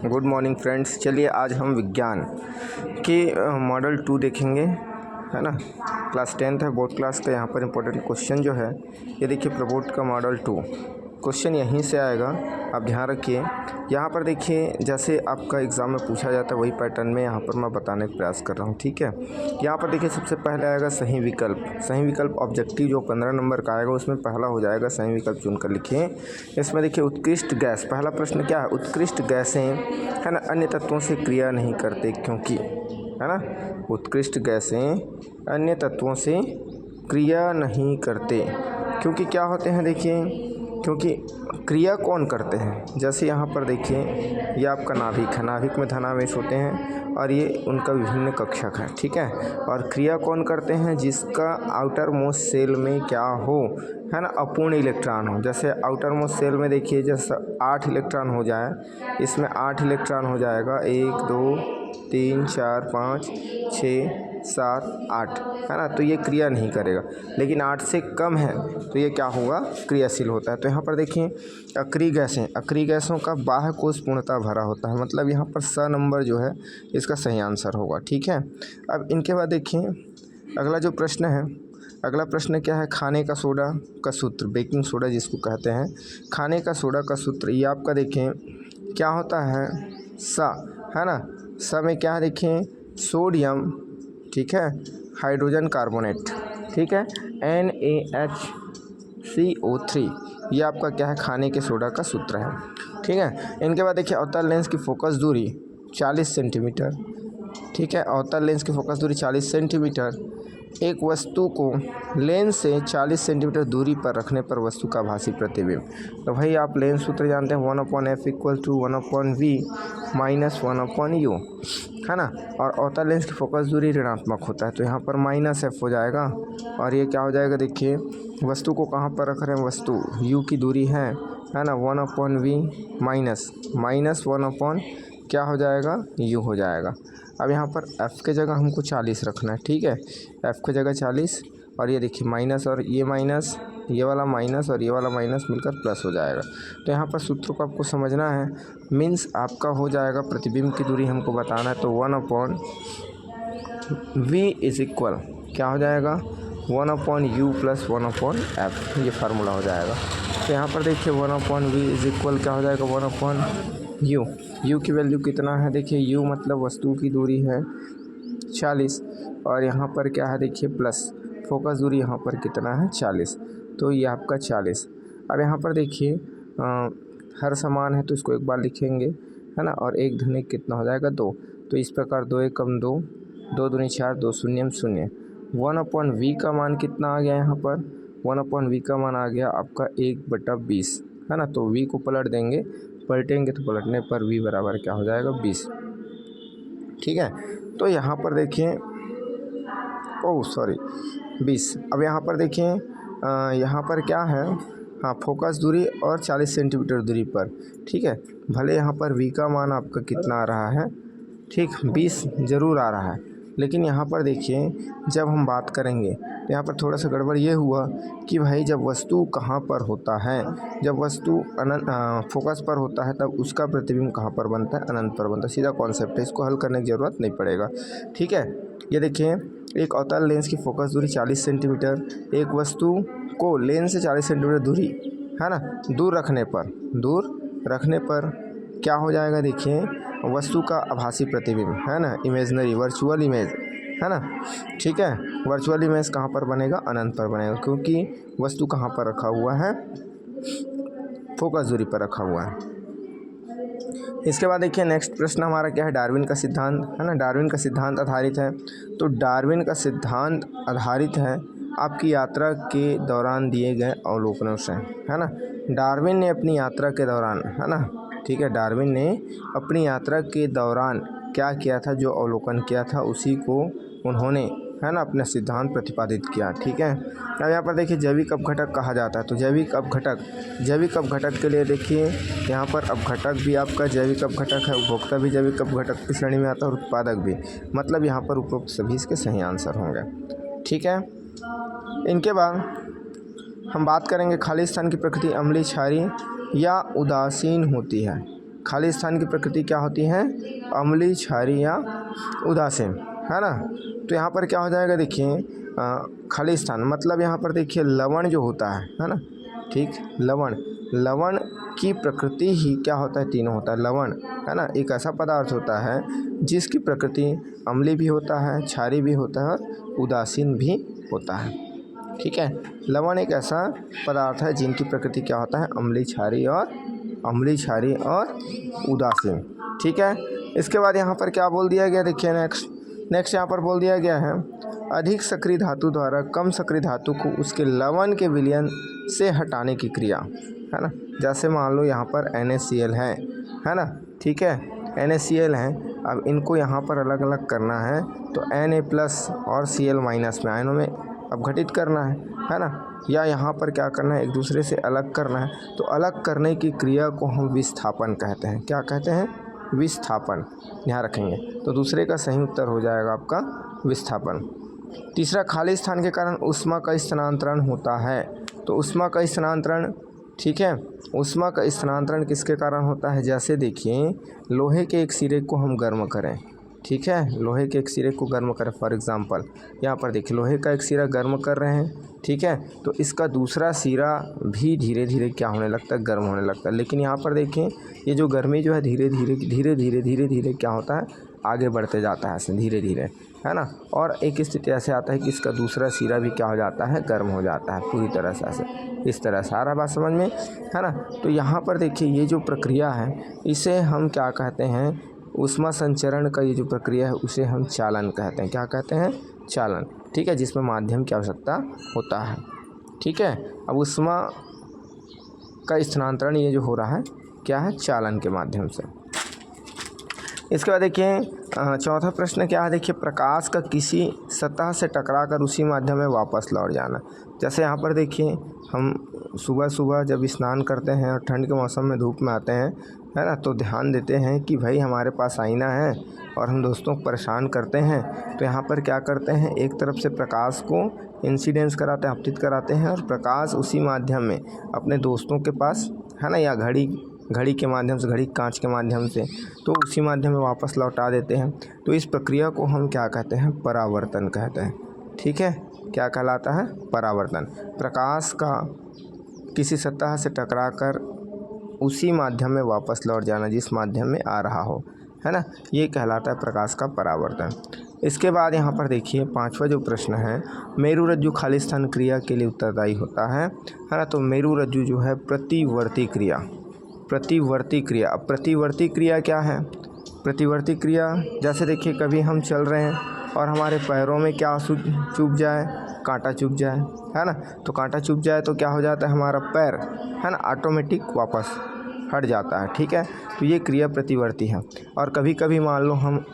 Good morning friends. चलिए आज हम विज्ञान के मॉडल 2 देखेंगे, है ना। क्लास 10th है, बोर्ड क्लास का। यहाँ पर इंपॉर्टेंट क्वेश्चन जो है ये देखिए, प्रबोध का मॉडल 2 क्वेश्चन यहीं से आएगा, आप ध्यान रखिए। यहाँ पर देखिए, जैसे आपका एग्ज़ाम में पूछा जाता है वही पैटर्न में यहाँ पर मैं बताने का प्रयास कर रहा हूँ, ठीक है। यहाँ पर देखिए, सबसे पहले आएगा सही विकल्प। सही विकल्प ऑब्जेक्टिव जो 15 नंबर का आएगा उसमें पहला हो जाएगा सही विकल्प चुनकर लिखिए। इसमें देखिए, उत्कृष्ट गैस, पहला प्रश्न क्या है, उत्कृष्ट गैसें, है ना, अन्य तत्वों से क्रिया नहीं करते क्योंकि, है ना, उत्कृष्ट गैसें अन्य तत्वों से क्रिया नहीं करते क्योंकि क्या होते हैं, देखिए, क्योंकि क्रिया कौन करते हैं। जैसे यहाँ पर देखिए, ये आपका नाभिक है, नाभिक में धनावेश होते हैं और ये उनका विभिन्न कक्षक है, ठीक है। और क्रिया कौन करते हैं, जिसका आउटर मोस्ट सेल में क्या हो, है ना, अपूर्ण इलेक्ट्रॉन हो। जैसे आउटर मोस्ट सेल में देखिए, जैसे 8 इलेक्ट्रॉन हो जाए, इसमें 8 इलेक्ट्रॉन हो जाएगा, 1 2 3 4 5 6 7 8, है ना, तो ये क्रिया नहीं करेगा। लेकिन 8 से कम है तो ये क्या होगा, क्रियाशील होता है। तो यहाँ पर देखिए, अक्रिय गैसें, अक्रिय गैसों का बाह्य कोश पूर्णतः भरा होता है, मतलब यहाँ पर स नंबर जो है इसका सही आंसर होगा, ठीक है। अब इनके बाद देखिए, अगला जो प्रश्न है, अगला प्रश्न क्या है, खाने का सोडा का सूत्र, बेकिंग सोडा जिसको कहते हैं, खाने का सोडा का सूत्र, ये आपका देखें क्या होता है, सा, है ना। सा में क्या है, देखें, सोडियम, ठीक है, हाइड्रोजन कार्बोनेट, ठीक है, NaHCO3, ये आपका क्या है, खाने के सोडा का सूत्र है, ठीक है। इनके बाद देखिए, अवतल लेंस की फोकस दूरी 40 सेंटीमीटर, ठीक है, अवतल लेंस की फोकस दूरी 40 सेंटीमीटर। एक वस्तु को लेंस से 40 सेंटीमीटर दूरी पर रखने पर वस्तु का आभासी प्रतिबिंब, तो भाई आप लेंस सूत्र जानते हैं, 1/f = 1/v - 1/u, है ना। और अवतल लेंस की फोकस दूरी ऋणात्मक होता है, तो यहाँ पर -f हो जाएगा। और ये क्या हो जाएगा, देखिए, वस्तु को कहाँ पर रख रहे हैं, वस्तु u की दूरी है ना, 1/v माइनस 1/ क्या हो जाएगा, u हो जाएगा। अब यहाँ पर f के जगह हमको 40 रखना है, ठीक है, f के जगह 40, और ये देखिए माइनस, और ये माइनस, ये वाला माइनस और ये वाला माइनस मिलकर प्लस हो जाएगा। तो यहाँ पर सूत्र को आपको समझना है, मीन्स आपका हो जाएगा, प्रतिबिंब की दूरी हमको बताना है, तो 1/v = क्या हो जाएगा, 1/u + 1/f, ये फार्मूला हो जाएगा। तो यहाँ पर देखिए, 1/v = क्या हो जाएगा, 1/u। u की वैल्यू कितना है, देखिए, u मतलब वस्तु की दूरी है 40, और यहाँ पर क्या है, देखिए, प्लस फोकस दूरी यहाँ पर कितना है, 40, तो ये आपका 40। अब यहाँ पर देखिए, हर समान है तो इसको एक बार लिखेंगे, है ना, और एक धनिक कितना हो जाएगा, 2, तो इस प्रकार 2 × 2, 2 दूनी 4, 2 शून्य 0। 1/v का मान कितना आ गया, यहाँ पर 1/v का मान आ गया आपका 1/20, है ना। तो v को पलट देंगे, पलटेंगे तो पलटने पर v बराबर क्या हो जाएगा, 20, ठीक है। तो यहाँ पर देखिए, 20। अब यहाँ पर देखिए, यहाँ पर क्या है, हाँ, फोकस दूरी और 40 सेंटीमीटर दूरी पर, ठीक है। भले यहाँ पर v का मान आपका कितना आ रहा है, ठीक, 20 ज़रूर आ रहा है, लेकिन यहाँ पर देखिए, जब हम बात करेंगे तो यहाँ पर थोड़ा सा गड़बड़ ये हुआ कि भाई जब वस्तु कहाँ पर होता है, जब वस्तु फोकस पर होता है तब उसका प्रतिबिंब कहाँ पर बनता है, अनंत पर बनता है। सीधा कॉन्सेप्ट है, इसको हल करने की ज़रूरत नहीं पड़ेगा, ठीक है। ये देखिए, एक अवतल लेंस की फोकस दूरी 40 सेंटीमीटर, एक वस्तु को लेंस से 40 सेंटीमीटर दूरी, है ना, दूर रखने पर क्या हो जाएगा, देखिए, वस्तु का आभासी प्रतिबिंब, है ना, इमेजनरी, वर्चुअल इमेज, है ना, ठीक है। वर्चुअल इमेज कहाँ पर बनेगा, अनंत पर बनेगा, क्योंकि वस्तु कहाँ पर रखा हुआ है, फोकस दूरी पर रखा हुआ है। इसके बाद देखिए, नेक्स्ट प्रश्न हमारा क्या है, डार्विन का सिद्धांत, है ना। डार्विन का सिद्धांत आधारित है, तो डार्विन का सिद्धांत आधारित है आपकी यात्रा के दौरान दिए गए अवलोकनों से, है ना। डार्विन ने अपनी यात्रा के दौरान, है ना, ठीक है, डार्विन ने अपनी यात्रा के दौरान क्या किया था, जो अवलोकन किया था उसी को उन्होंने, है ना, अपना सिद्धांत प्रतिपादित किया, ठीक है। अब यहाँ पर देखिए, जैविक अपघटक कहा जाता है, तो जैविक अपघटक के लिए देखिए, यहाँ पर अपघटक भी आपका जैविक अपघटक है, उपभोक्ता भी जैविक अपघटक की श्रेणी में आता है, और उत्पादक भी, मतलब यहाँ पर उपरोक्त सभी इसके सही आंसर होंगे, ठीक है। इनके बाद हम बात करेंगे, खाली स्थान की प्रकृति अम्लीय, क्षारीय या उदासीन होती है, खाली स्थान की प्रकृति क्या होती है, अम्लीय, क्षारीय या उदासीन, है ना। तो यहाँ पर क्या हो जाएगा, देखिए खाली स्थान मतलब यहाँ पर देखिए लवण जो होता है ना, ठीक, लवण की प्रकृति ही क्या होता है, तीनों होता है। लवण, है ना, एक ऐसा पदार्थ होता है जिसकी प्रकृति अम्लीय भी होता है, क्षारीय भी होता है और उदासीन भी होता है, ठीक है। लवण एक ऐसा पदार्थ है जिनकी प्रकृति क्या होता है, अम्लीय, क्षारीय और उदासीन, ठीक है। इसके बाद यहाँ पर क्या बोल दिया गया, देखिए नेक्स्ट यहाँ पर बोल दिया गया है, अधिक सक्रिय धातु द्वारा कम सक्रिय धातु को उसके लवण के विलयन से हटाने की क्रिया, है ना। जैसे मान लो यहाँ पर NaCl है ना, ठीक है, NaCl है। अब इनको यहाँ पर अलग अलग करना है तो Na+ और Cl- में आयनों में अपघटित करना है ना, या यहाँ पर क्या करना है, एक दूसरे से अलग करना है। तो अलग करने की क्रिया को हम विस्थापन कहते हैं। क्या कहते हैं, विस्थापन, ध्यान रखेंगे। तो दूसरे का सही उत्तर हो जाएगा आपका विस्थापन। तीसरा, खाली स्थान के कारण ऊष्मा का स्थानांतरण होता है। तो ऊष्मा का स्थानांतरण, ठीक है, ऊष्मा का स्थानांतरण किसके कारण होता है, जैसे देखिए लोहे के एक सिरे को हम गर्म करें, ठीक है, लोहे के एक सिरे को गर्म करें, फॉर एग्जांपल यहाँ पर देखिए लोहे का एक सिरा गर्म कर रहे हैं, ठीक है, तो इसका दूसरा सिरा भी धीरे धीरे क्या होने लगता है, गर्म होने लगता है। लेकिन यहाँ पर देखें ये जो गर्मी जो है धीरे धीरे क्या होता है, आगे बढ़ते जाता है ऐसे धीरे धीरे, है ना। और एक स्थिति ऐसे आता है कि इसका दूसरा सिरा भी क्या हो जाता है, गर्म हो जाता है पूरी तरह से, ऐसे इस तरह से। आ रहा बात समझ में, है ना। तो यहाँ पर देखिए ये जो प्रक्रिया है इसे हम क्या कहते हैं, ऊष्मा संचरण का ये जो प्रक्रिया है उसे हम चालन कहते हैं। क्या कहते हैं, चालन, ठीक है, जिसमें माध्यम की आवश्यकता होता है, ठीक है। अब ऊष्मा का स्थानांतरण ये जो हो रहा है क्या है, चालन के माध्यम से। इसके बाद देखिए चौथा प्रश्न क्या है, देखिए प्रकाश का किसी सतह से टकराकर उसी माध्यम में वापस लौट जाना। जैसे यहाँ पर देखिए हम सुबह सुबह जब स्नान करते हैं और ठंड के मौसम में धूप में आते हैं, है ना, तो ध्यान देते हैं कि भाई हमारे पास आईना है और हम दोस्तों को परेशान करते हैं। तो यहाँ पर क्या करते हैं, एक तरफ से प्रकाश को इंसिडेंस कराते हैं, आपतित कराते हैं, और प्रकाश उसी माध्यम में अपने दोस्तों के पास, है ना, या घड़ी के माध्यम से, घड़ी कांच के माध्यम से, तो उसी माध्यम में वापस लौटा देते हैं। तो इस प्रक्रिया को हम क्या कहते हैं, परावर्तन कहते हैं, ठीक है। क्या कहलाता है, परावर्तन। प्रकाश का किसी सतह से टकराकर उसी माध्यम में वापस लौट जाना जिस माध्यम में आ रहा हो, है ना, ये कहलाता है प्रकाश का परावर्तन। इसके बाद यहाँ पर देखिए पांचवा जो प्रश्न है, मेरुरज्जु खाली स्थान क्रिया के लिए उत्तरदायी होता है ना। तो मेरुरज्जु जो है प्रतिवर्ती क्रिया। अब प्रतिवर्ती क्रिया क्या है, प्रतिवर्ती क्रिया जैसे देखिए कभी हम चल रहे हैं और हमारे पैरों में क्या चुभ जाए, कांटा चुभ जाए, है ना, तो कांटा चुभ जाए तो क्या हो जाता है, हमारा पैर, है ना, ऑटोमेटिक वापस हट जाता है, ठीक है। तो ये क्रिया प्रतिवर्ती है। और कभी कभी मान लो हम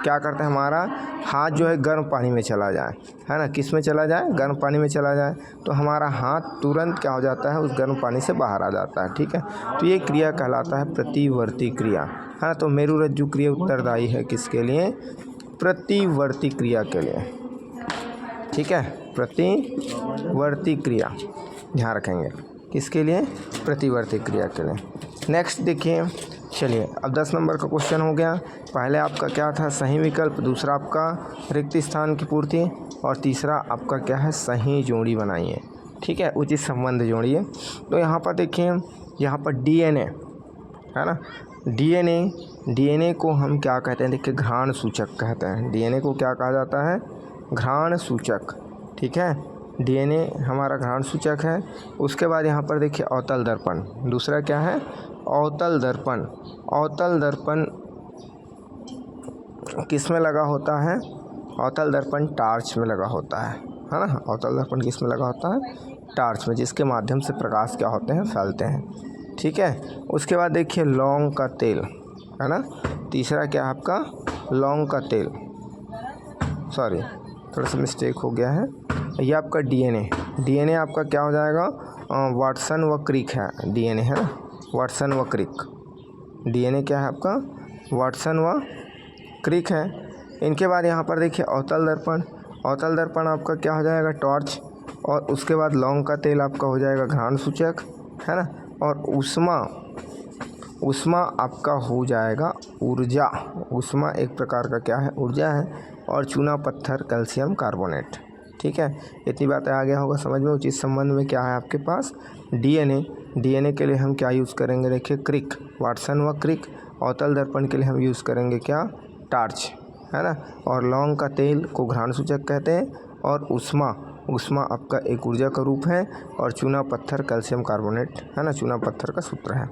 क्या करते हैं, हमारा हाथ जो है गर्म पानी में चला जाए, है ना, किस में चला जाए, गर्म पानी में चला जाए, तो हमारा हाथ तुरंत क्या हो जाता है, उस गर्म पानी से बाहर आ जाता है, ठीक है। तो ये क्रिया कहलाता है प्रतिवर्ती क्रिया, है ना। तो मेरुरज्जु क्रिया उत्तरदायी है किसके लिए, प्रतिवर्ती क्रिया के लिए, ठीक है, प्रतिवर्ती क्रिया, ध्यान रखेंगे किसके लिए, प्रतिवर्ती क्रिया के लिए। नेक्स्ट देखिए, चलिए अब 10 नंबर का क्वेश्चन हो गया। पहले आपका क्या था, सही विकल्प, दूसरा आपका रिक्त स्थान की पूर्ति, और तीसरा आपका क्या है, सही जोड़ी बनाइए, ठीक है, उचित संबंध जोड़िए। तो यहाँ पर देखिए, यहाँ पर DNA है ना, DNA को हम क्या कहते हैं, देखिए घ्राण सूचक कहते हैं। DNA को क्या कहा जाता है, घ्राण सूचक, ठीक है, DNA हमारा घ्राण सूचक है। उसके बाद यहाँ पर देखिए अवतल दर्पण, दूसरा क्या है, अवतल दर्पण। अवतल दर्पण किस में लगा होता है, अवतल दर्पण टार्च में लगा होता है ना। अवतल दर्पण किस में लगा होता है, टार्च में, जिसके माध्यम से प्रकाश क्या होते हैं, फैलते हैं, ठीक है। उसके बाद देखिए लौंग का तेल, है ना, तीसरा क्या है आपका, लौंग का तेल, सॉरी थोड़ा सा मिस्टेक हो गया है, ये आपका DNA आपका क्या हो जाएगा, वाटसन व क्रिक है, DNA है ना, वाटसन व क्रिक, DNA क्या है आपका, वाटसन व क्रिक है। इनके बाद यहाँ पर देखिए अवतल दर्पण आपका क्या हो जाएगा, टॉर्च, और उसके बाद लौंग का तेल आपका हो जाएगा घ्राण सूचक, है ना। और ऊष्मा आपका हो जाएगा ऊर्जा। ऊष्मा एक प्रकार का क्या है, ऊर्जा है। और चूना पत्थर कैल्शियम कार्बोनेट। ठीक है, इतनी बातें आ गया होगा समझ में। उचित संबंध में क्या है आपके पास, डीएनए। डीएनए के लिए हम क्या यूज़ करेंगे, देखिए क्रिक, वाटसन व क्रिक। अवतल दर्पण के लिए हम यूज़ करेंगे क्या, टार्च, है ना। और लौंग का तेल को घ्राण सूचक कहते हैं। और ऊष्मा, ऊष्मा आपका एक ऊर्जा का रूप है। और चूना पत्थर कैल्शियम कार्बोनेट, है ना, चूना पत्थर का सूत्र है।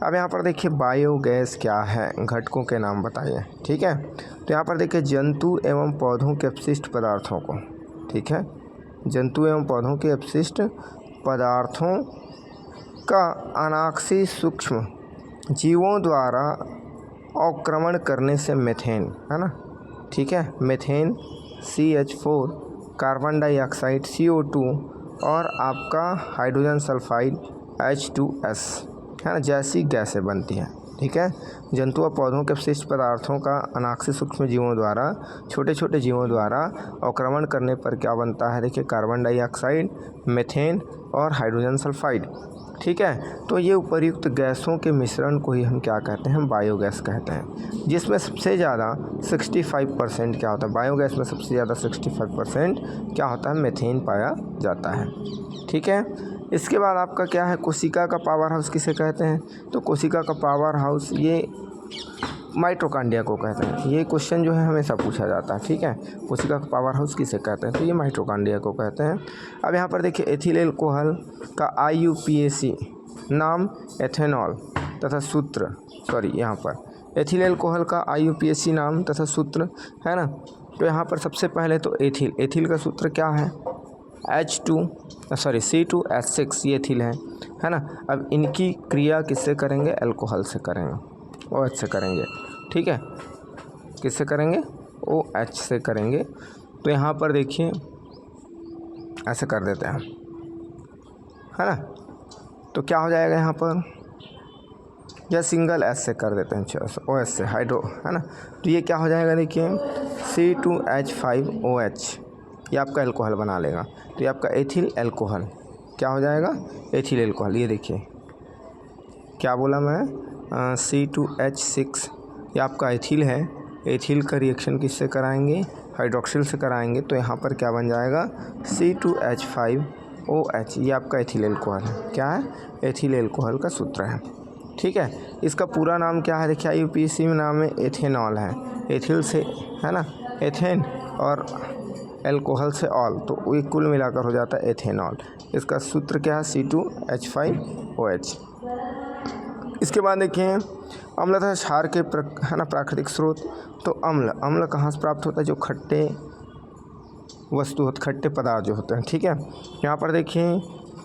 अब यहाँ पर देखिए बायोगैस क्या है, घटकों के नाम बताइए। ठीक है, तो यहाँ पर देखिए जंतु एवं पौधों के अपशिष्ट पदार्थों को, ठीक है, जंतु एवं पौधों के अपशिष्ट पदार्थों का अनाक्षी सूक्ष्म जीवों द्वारा अवक्रमण करने से मीथेन, है ना, ठीक है, methane CH4, carbon dioxide CO2 और आपका हाइड्रोजन सल्फाइड H2S, है ना, जैसी गैसें बनती हैं। ठीक है, जंतु और पौधों के अपशिष्ट पदार्थों का अनाक्षी सूक्ष्म जीवों द्वारा, छोटे छोटे जीवों द्वारा अवक्रमण करने पर क्या बनता है, देखिए कार्बन डाइऑक्साइड, मीथेन और हाइड्रोजन सल्फाइड। ठीक है, तो ये उपर्युक्त गैसों के मिश्रण को ही हम क्या कहते हैं, बायोगैस कहते हैं। जिसमें सबसे ज़्यादा 65% क्या होता है, बायोगैस में सबसे ज़्यादा 65% क्या होता है, मीथेन पाया जाता है। ठीक है, इसके बाद आपका क्या है, कोशिका का पावर हाउस किसे कहते हैं, तो कोशिका का पावर हाउस ये माइटोकॉन्ड्रिया को कहते हैं। ये क्वेश्चन जो है हमेशा पूछा जाता है। ठीक है, कोशिका का पावर हाउस किसे कहते हैं, तो ये माइटोकॉन्ड्रिया को कहते हैं। अब यहाँ पर देखिए एथिल एल्कोहल का IUPAC नाम एथेनॉल तथा सूत्र, यहाँ पर एथिल एल्कोहल का IUPAC नाम तथा सूत्र, है ना। तो यहाँ पर सबसे पहले तो एथिल का सूत्र क्या है, C2H6, ये एथिल है ना। अब इनकी क्रिया किससे करेंगे, अल्कोहल से करेंगे, OH से करेंगे। ठीक है, किससे करेंगे, OH से करेंगे। तो यहाँ पर देखिए ऐसे कर देते हैं, है ना। तो क्या हो जाएगा यहाँ पर, या सिंगल S से कर देते हैं, OH से, हाइड्रो, है ना। तो ये क्या हो जाएगा, देखिए C2H5OH, ये आपका एल्कोहल बना लेगा। तो ये आपका एथिल एल्कोहल क्या हो जाएगा, एथिल एल्कोहल। ये देखिए क्या बोला मैं, C2H6, ये आपका एथिल है। एथिल का रिएक्शन किससे कराएंगे, हाइड्रोक्सिल से कराएंगे। तो यहाँ पर क्या बन जाएगा, C2H5OH, ये आपका एथिल एल्कोहल है। क्या है, एथिल एल्कोहल का सूत्र है। ठीक है, इसका पूरा नाम क्या है, देखिए IUPAC में नाम है एथेनॉल है। एथिल से, है ना, एथेन, और एल्कोहल से ऑल, तो ये कुल मिलाकर हो जाता है एथेनॉल। इसका सूत्र क्या है, C2H5OH। इसके बाद देखिए अम्ल तथा क्षार के है ना प्राकृतिक स्रोत। तो अम्ल कहाँ से प्राप्त होता है, जो खट्टे वस्तु होते, खट्टे पदार्थ जो होते हैं। ठीक है, यहाँ पर देखिए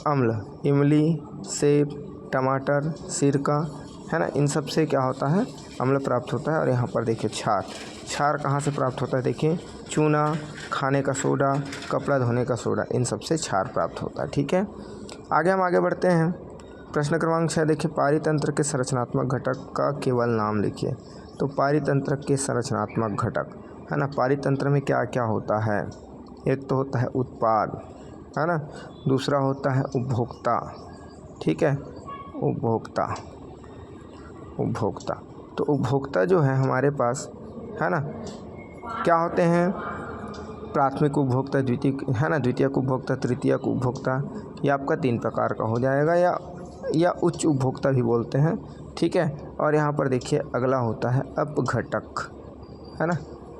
अम्ल, इमली, सेब, टमाटर, सिरका, है ना, इन सब से क्या होता है, अम्ल प्राप्त होता है। और यहाँ पर देखिए क्षार कहाँ से प्राप्त होता है, देखिए चूना, खाने का सोडा, कपड़ा धोने का सोडा, इन सब से क्षार प्राप्त होता है। ठीक है, आगे बढ़ते हैं। प्रश्न क्रमांक 6 देखिए, पारितंत्र के संरचनात्मक घटक का केवल नाम लिखिए। तो पारितंत्र के संरचनात्मक घटक, है ना, पारितंत्र में क्या क्या होता है, एक तो होता है उत्पाद, है ना, दूसरा होता है उपभोक्ता। ठीक है, उपभोक्ता। तो उपभोक्ता जो है हमारे पास, है ना, क्या होते हैं, प्राथमिक उपभोक्ता, द्वितीयक, है ना, द्वितीयक उपभोक्ता, तृतीयक उपभोक्ता। ये आपका 3 प्रकार का हो जाएगा, या उच्च उपभोक्ता भी बोलते हैं। ठीक है, और यहाँ पर देखिए अगला होता है अपघटक, है ना।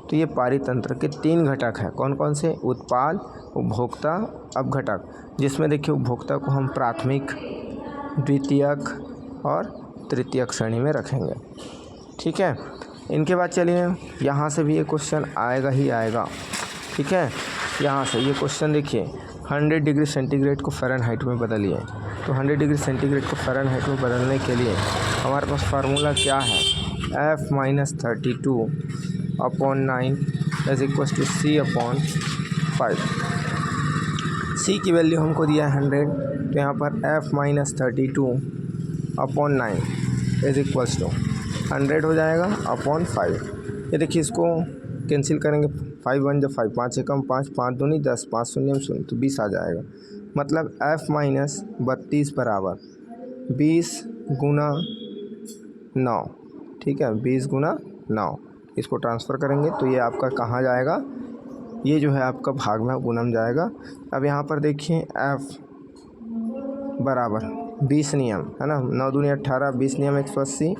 तो ये पारितंत्र के 3 घटक हैं, कौन कौन से, उत्पाद, उपभोक्ता, अपघटक। जिसमें देखिए उपभोक्ता को हम प्राथमिक, द्वितीयक और तृतीयक श्रेणी में रखेंगे। ठीक है, इनके बाद चलिए यहाँ से भी ये क्वेश्चन आएगा ही आएगा। ठीक है, यहाँ से ये क्वेश्चन देखिए, 100 डिग्री सेंटीग्रेड को फ़ारेनहाइट में बदलिए। तो 100 डिग्री सेंटीग्रेड को फ़ारेनहाइट में बदलने के लिए हमारे पास फार्मूला क्या है, F-32/9 = C/5। C की वैल्यू हमको दिया है 100, तो यहाँ पर F-32/9 = 100 हो जाएगा अपॉन 5। ये देखिए इसको कैंसिल करेंगे, 5 1 जब 5, 5 एकम 5, 5 दूनी 10, 5 शून्य 0, तो 20 आ जाएगा। मतलब F-32 बराबर 20 गुना 9, ठीक है, 20 गुना 9, इसको ट्रांसफ़र करेंगे तो ये आपका कहाँ जाएगा, ये जो है आपका भाग में गुना में जाएगा। अब यहाँ पर देखिए F बराबर 20 नियम है ना, 9 दूनी 18, 20 नियम 180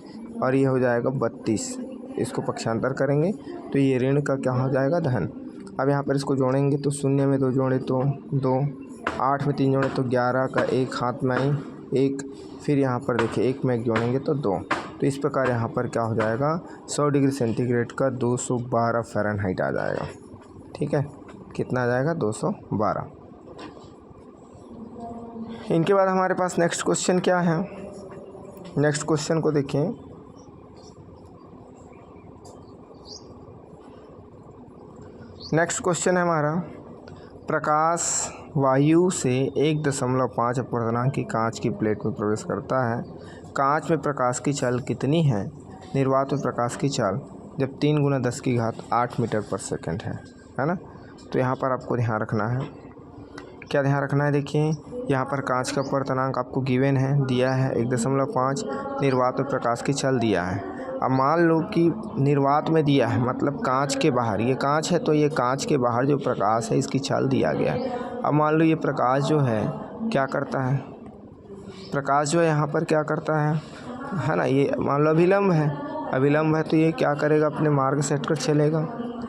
और ये हो जाएगा 32। इसको पक्षांतर करेंगे तो ये ऋण का क्या हो जाएगा, धन। अब यहाँ पर इसको जोड़ेंगे तो 0 में 2 जोड़े तो 2, 8 में 3 जोड़े तो 11 का 1 हाथ में आई 1, फिर यहाँ पर देखिए 1 में 1 जोड़ेंगे तो 2। तो इस प्रकार यहाँ पर क्या हो जाएगा, 100 डिग्री सेंटीग्रेड का 212 फ़ारेनहाइट आ जाएगा। ठीक है, कितना आ जाएगा, 212। इनके बाद हमारे पास नेक्स्ट क्वेश्चन क्या है, नेक्स्ट क्वेश्चन को देखें। नेक्स्ट क्वेश्चन है हमारा, प्रकाश वायु से 1.5 अपवर्तनांक की कांच की प्लेट में प्रवेश करता है। कांच में प्रकाश की चाल कितनी है, निर्वात में प्रकाश की चाल जब 3 गुना 10 की घात 8 मीटर पर सेकंड है ना। तो यहाँ पर आपको ध्यान रखना है, क्या ध्यान रखना है, देखिए यहाँ पर कांच का अपवर्तनांक आपको गिवन है, दिया है 1.5, निर्वात में प्रकाश की चाल दिया है। अब मान लो कि निर्वात में दिया है, मतलब कांच के बाहर, ये कांच है तो ये कांच के बाहर जो प्रकाश है इसकी चाल दिया गया है। अब मान लो ये प्रकाश जो है क्या करता है, प्रकाश जो है यहाँ पर क्या करता है ना, ये मान लो अभिलंब है, अभिलंब है तो ये क्या करेगा, अपने मार्ग सेट कर चलेगा।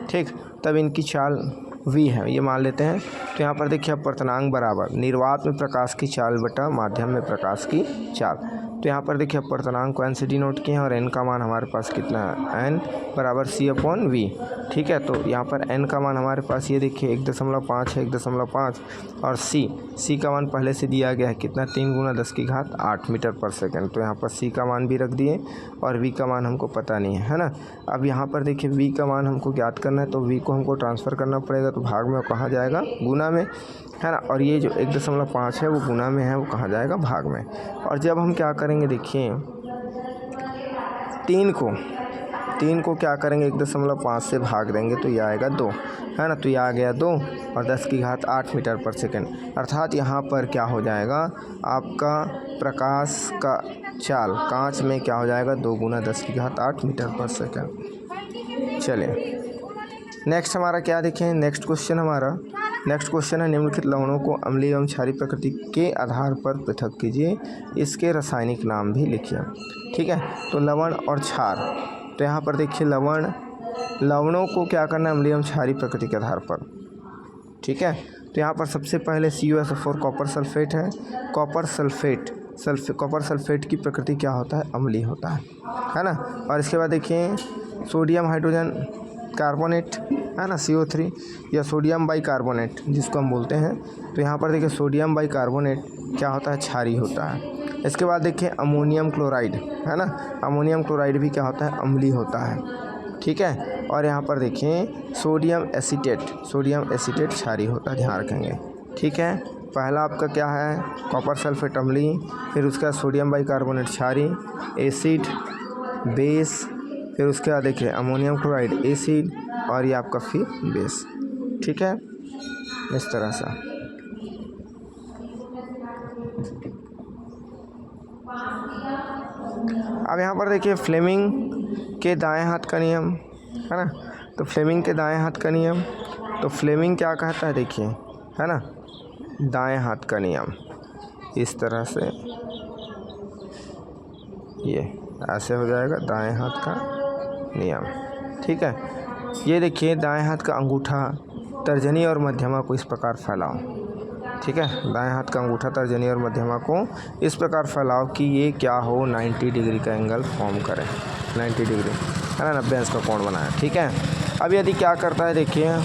ठीक, तब इनकी चाल v है, ये मान लेते हैं। तो यहाँ पर देखिए अपवर्तनांक बराबर निर्वात में प्रकाश की चाल बटा माध्यम में प्रकाश की चाल। तो यहाँ पर देखिए अपवर्तनांक को n से डिनोट किए हैं और n का मान हमारे पास कितना है, n बराबर c/v। ठीक है, तो यहाँ पर n का मान हमारे पास ये देखिए 1.5 है, 1.5 और c का मान पहले से दिया गया है कितना, 3 गुना 10 की घात 8 मीटर पर सेकंड। तो यहाँ पर c का मान भी रख दिए और v का मान हमको पता नहीं है ना। अब यहाँ पर देखिए v का मान हमको ज्ञात करना है, तो v को हमको ट्रांसफ़र करना पड़ेगा, तो भाग में कहाँ जाएगा, गुना में, है ना। और ये जो 1.5 है वो गुना में है, वो कहाँ जाएगा, भाग में। और जब हम क्या करेंगे, देखिए 3 को क्या करेंगे, 1.5 से भाग देंगे तो ये आएगा 2, है ना। तो ये आ गया 2 और 10 की घात 8 मीटर पर सेकंड, अर्थात यहाँ पर क्या हो जाएगा, आपका प्रकाश का चाल कांच में क्या हो जाएगा, 2 गुना 10 की घात 8 मीटर पर सेकंड। चलिए नेक्स्ट हमारा क्या देखें, नेक्स्ट क्वेश्चन है, निम्नलिखित लवणों को अम्लीय एवं क्षारीय प्रकृति के आधार पर पृथक कीजिए, इसके रासायनिक नाम भी लिखिए। ठीक है, तो लवण और क्षार, तो यहाँ पर देखिए लवणों को क्या करना है, अम्लीय एवं क्षारीय प्रकृति के आधार पर। ठीक है, तो यहाँ पर सबसे पहले CuSO4 कॉपर सल्फेट है। कॉपर सल्फेट की प्रकृति क्या होता है, अम्लीय होता है ना। और इसके बाद देखिए सोडियम हाइड्रोजन कार्बोनेट है ना, CO3 या सोडियम बाइकार्बोनेट जिसको हम बोलते हैं। तो यहाँ पर देखिए सोडियम बाइकार्बोनेट क्या होता है, क्षारीय होता है। इसके बाद देखिए अमोनियम क्लोराइड है ना, अमोनियम क्लोराइड भी क्या होता है, अम्लीय होता है। ठीक है, और यहाँ पर देखिए सोडियम एसीटेट क्षारीय होता है, ध्यान रखेंगे। ठीक है, पहला आपका क्या है, कॉपर सल्फेट अम्लीय, फिर उसका सोडियम बाइकार्बोनेट क्षारीय, एसिड बेस, फिर उसके बाद देखिए अमोनियम क्लोराइड एसिड और ये आपका फिर बेस। ठीक है, इस तरह से। अब यहाँ पर देखिए फ्लेमिंग के दाएं हाथ का नियम है ना, तो फ्लेमिंग के दाएं हाथ का नियम, तो फ्लेमिंग क्या कहता है, देखिए है ना, दाएं हाथ का नियम इस तरह से, ये ऐसे हो जाएगा दाएं हाथ का नियम। ठीक है, ये देखिए दाएं हाथ का अंगूठा तर्जनी और मध्यमा को इस प्रकार फैलाओ। ठीक है, दाएं हाथ का अंगूठा तर्जनी और मध्यमा को इस प्रकार फैलाओ कि ये क्या हो, 90 डिग्री का एंगल फॉर्म करे, 90 डिग्री है ना, 90 अंश का कोण बनाया। ठीक है, अब यदि क्या करता है, देखिए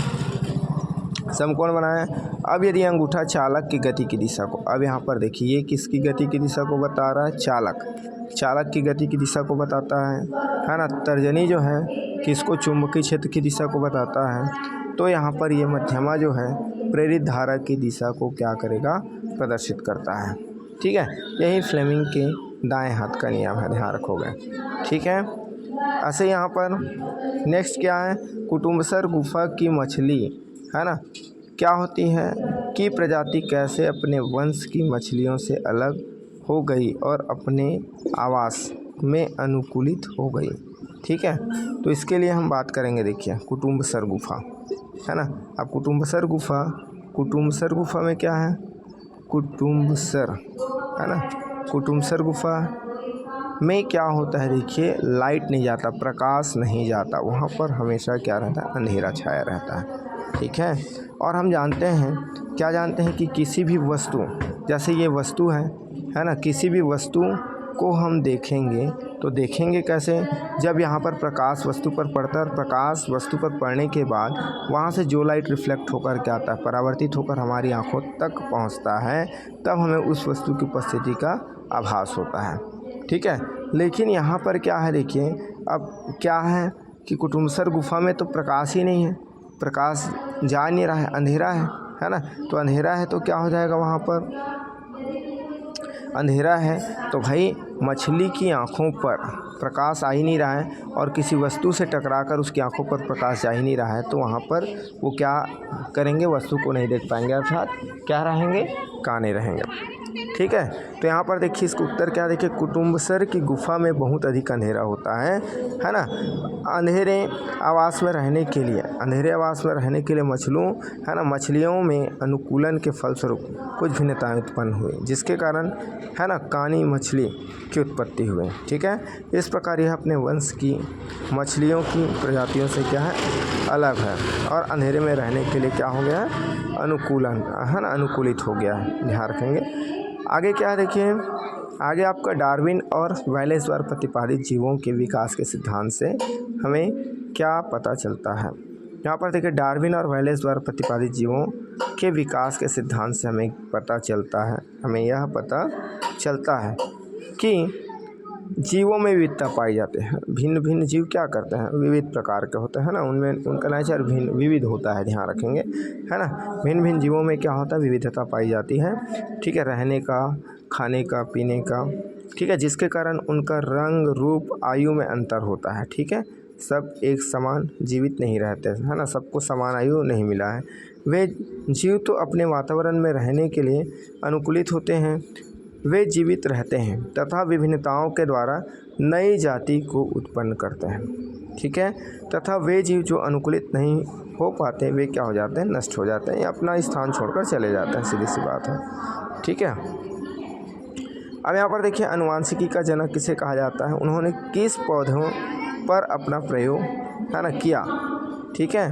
समकोण बनाया। अब यदि अंगूठा चालक की गति की दिशा को, अब यहाँ पर देखिए ये किसकी गति की दिशा को बता रहा है, चालक की गति की दिशा को बताता है ना। तर्जनी जो है किसको, चुंबकीय क्षेत्र की दिशा को बताता है। तो यहाँ पर ये मध्यमा जो है प्रेरित धारा की दिशा को क्या करेगा, प्रदर्शित करता है। ठीक है, यही फ्लेमिंग के दाएं हाथ का नियम है, ध्यान रखोगे। ठीक है, ऐसे यहाँ पर नेक्स्ट क्या है, कुटुम्बसर गुफा की मछली है ना, क्या होती है कि प्रजाति कैसे अपने वंश की मछलियों से अलग हो गई और अपने आवास में अनुकूलित हो गई। ठीक है, तो इसके लिए हम बात करेंगे। देखिए कुटुम्बसर गुफा है ना। अब कुटुम्बसर गुफा में क्या है, कुटुम्बसर है ना। कुटुम्बसर गुफा में क्या होता है, देखिए लाइट नहीं जाता, प्रकाश नहीं जाता, वहाँ पर हमेशा क्या रहता है, अंधेरा छाया रहता है। ठीक है, और हम जानते हैं, क्या जानते हैं कि किसी भी वस्तु, जैसे ये वस्तु है ना, किसी भी वस्तु को हम देखेंगे तो देखेंगे कैसे, जब यहाँ पर प्रकाश वस्तु पर पड़ता है, प्रकाश वस्तु पर पड़ने के बाद वहाँ से जो लाइट रिफ्लेक्ट होकर क्या आता है, परावर्तित होकर हमारी आँखों तक पहुँचता है, तब हमें उस वस्तु की उपस्थिति का आभास होता है। ठीक है, लेकिन यहाँ पर क्या है, देखिए अब क्या है कि कुटुम्बसर गुफा में तो प्रकाश ही नहीं है, प्रकाश जा नहीं रहा है, अंधेरा है ना। तो अंधेरा है तो क्या हो जाएगा, वहाँ पर अंधेरा है तो भाई मछली की आँखों पर प्रकाश आ ही नहीं रहा है, और किसी वस्तु से टकराकर उसकी आँखों पर प्रकाश जा ही नहीं रहा है, तो वहाँ पर वो क्या करेंगे, वस्तु को नहीं देख पाएंगे, अर्थात क्या रहेंगे, काने रहेंगे। ठीक है, तो यहाँ पर देखिए इसका उत्तर क्या, देखिए कुटुम्बसर की गुफा में बहुत अधिक अंधेरा होता है ना। अंधेरे आवास में रहने के लिए मछलियों में अनुकूलन के फलस्वरूप कुछ भिन्नताएं उत्पन्न हुई, जिसके कारण है ना कानी मछली की उत्पत्ति हुई। ठीक है, इस प्रकार यह अपने वंश की मछलियों की प्रजातियों से क्या है, अलग है, और अंधेरे में रहने के लिए क्या हो गया है, अनुकूलन है ना, अनुकूलित हो गया है। ध्यान रखेंगे। आगे क्या है, देखिए आगे आपका डार्विन और वैलेस द्वारा प्रतिपादित जीवों के विकास के सिद्धांत से हमें क्या पता चलता है। यहाँ पर देखिए डार्विन और वैलेस द्वारा प्रतिपादित जीवों के विकास के सिद्धांत से हमें पता चलता है, हमें यह पता चलता है कि जीवों में विविधता पाई जाती है। भिन्न भिन्न जीव क्या करते हैं, विविध प्रकार के होते हैं ना, उनमें उनका नेचर भिन्न विविध होता है। ध्यान रखेंगे है ना, भिन्न भिन्न जीवों में क्या होता है, विविधता पाई जाती है। ठीक है, रहने का, खाने का, पीने का, ठीक है, जिसके कारण उनका रंग, रूप, आयु में अंतर होता है। ठीक है, सब एक समान जीवित नहीं रहते है ना, सबको समान आयु नहीं मिला है। वे जीव तो अपने वातावरण में रहने के लिए अनुकूलित होते हैं, वे जीवित रहते हैं तथा विभिन्नताओं के द्वारा नई जाति को उत्पन्न करते हैं। ठीक है, तथा वे जीव जो अनुकूलित नहीं हो पाते, वे क्या हो जाते हैं, नष्ट हो जाते हैं या अपना स्थान छोड़कर चले जाते हैं, सीधी सी बात है। ठीक है, अब यहाँ पर देखिए अनुवांशिकी का जनक किसे कहा जाता है, उन्होंने किस पौधों पर अपना प्रयोग है ना किया। ठीक है,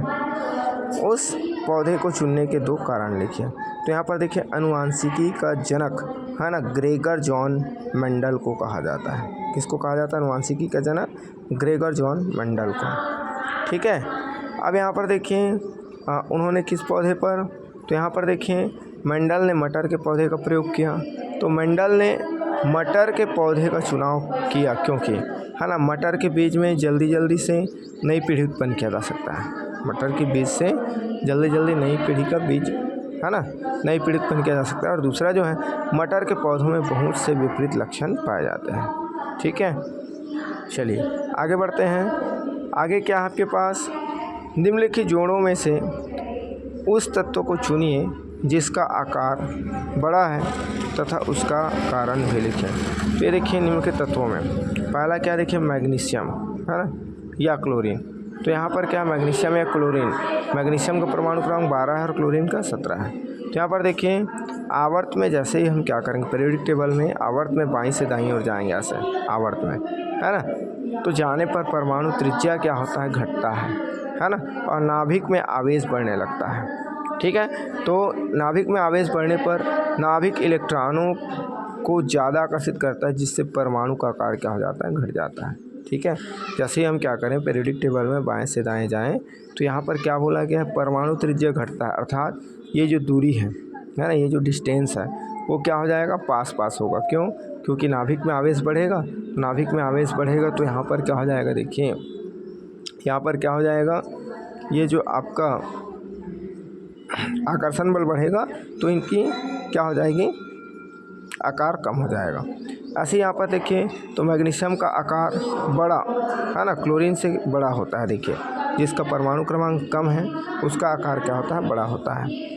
उस पौधे को चुनने के 2 कारण लिखिए। तो यहाँ पर देखिए अनुवांशिकी का जनक है ना ग्रेगर जॉन मेंडल को कहा जाता है। किसको कहा जाता है, अनुवांशिकी का जनक ग्रेगर जॉन मेंडल को। ठीक है, अब यहाँ पर देखिए उन्होंने किस पौधे पर, तो यहाँ पर देखिए मेंडल ने मटर के पौधे का प्रयोग किया। तो मेंडल ने मटर के पौधे का चुनाव किया क्योंकि है ना मटर के बीज में जल्दी से नई पीढ़ी उत्पन्न किया जा सकता है। मटर के बीज से जल्दी नई पीढ़ी का बीज है ना, नई पीढ़ी उत्पन्न किया जा सकता है। और दूसरा जो है, मटर के पौधों में बहुत से विपरीत लक्षण पाए जाते हैं। ठीक है, चलिए आगे बढ़ते हैं। आगे क्या है आपके पास, निम्नलिखित जोड़ों में से उस तत्व को चुनिए जिसका आकार बड़ा है तथा उसका कारण भी लिखें। तो ये देखिए निम्नलिखित तत्वों में पहला क्या देखिए, मैग्नीशियम है ना या क्लोरीन। तो यहाँ पर क्या, मैग्नीशियम या क्लोरीन, मैग्नीशियम का परमाणु क्रमांक 12 है और क्लोरीन का 17 है। तो यहाँ पर देखिए आवर्त में जैसे ही हम क्या करेंगे, पीरियोडिक टेबल में आवर्त में बाईं से दाईं ओर जाएंगे, ऐसे आवर्त में है ना, तो जाने पर परमाणु त्रिज्या क्या होता है, घटता है ना, और नाभिक में आवेश बढ़ने लगता है। ठीक है, तो नाभिक में आवेश बढ़ने पर नाभिक इलेक्ट्रॉनों को ज़्यादा आकर्षित करता है, जिससे परमाणु का आकार क्या हो जाता है, घट जाता है। ठीक है, जैसे ही हम क्या करें, पीरियोडिक टेबल में बाएं से दाएं जाएं, तो यहाँ पर क्या बोला गया है, परमाणु त्रिज्या घटता है, अर्थात ये जो दूरी है ना, ये जो डिस्टेंस है वो क्या हो जाएगा, पास होगा। क्यों, क्योंकि नाभिक में आवेश बढ़ेगा, नाभिक में आवेश बढ़ेगा तो यहाँ पर क्या हो जाएगा, देखिए यहाँ पर क्या हो जाएगा, ये जो आपका आकर्षण बल बढ़ेगा तो इनकी क्या हो जाएगी, आकार कम हो जाएगा। ऐसे यहाँ पर देखिए तो मैग्नीशियम का आकार बड़ा है ना, क्लोरीन से बड़ा होता है। देखिए जिसका परमाणु क्रमांक कम है उसका आकार क्या होता है, बड़ा होता है।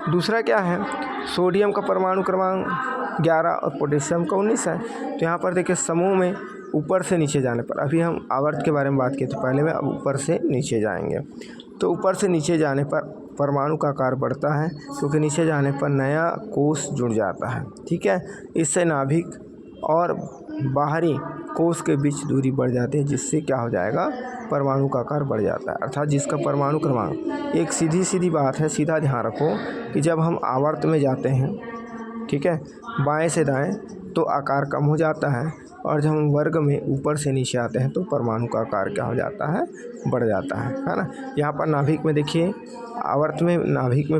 दूसरा क्या है, सोडियम का परमाणु क्रमांक 11 और पोटेशियम का 19 है। तो यहाँ पर देखिए समूह में ऊपर से नीचे जाने पर, अभी हम आवर्त के बारे में बात किए थे पहले में, अब ऊपर से नीचे जाएंगे। तो ऊपर से नीचे जाने पर परमाणु का आकार बढ़ता है, क्योंकि नीचे जाने पर नया कोष जुड़ जाता है। ठीक है, इससे नाभिक और बाहरी कोष के बीच दूरी बढ़ जाती है, जिससे क्या हो जाएगा, परमाणु का आकार बढ़ जाता है। अर्थात जिसका परमाणु क्रमांक, एक सीधी बात है, सीधा ध्यान रखो कि जब हम आवर्त में जाते हैं, ठीक है, बाएं से दाएं, तो आकार कम हो जाता है, और जब हम वर्ग में ऊपर से नीचे आते हैं तो परमाणु का आकार क्या हो जाता है, बढ़ जाता है ना। यहाँ पर नाभिक में देखिए, आवर्त में नाभिक में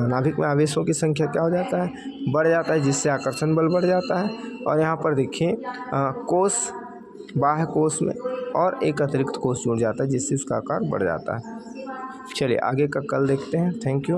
नाभिक में आवेशों की संख्या क्या हो जाता है, बढ़ जाता है, जिससे आकर्षण बल बढ़ जाता है। और यहाँ पर देखिए कोष, बाह्य कोष में और एक अतिरिक्त कोष जुड़ जाता है, जिससे उसका आकार बढ़ जाता है। चलिए आगे का कल देखते हैं। Thank you.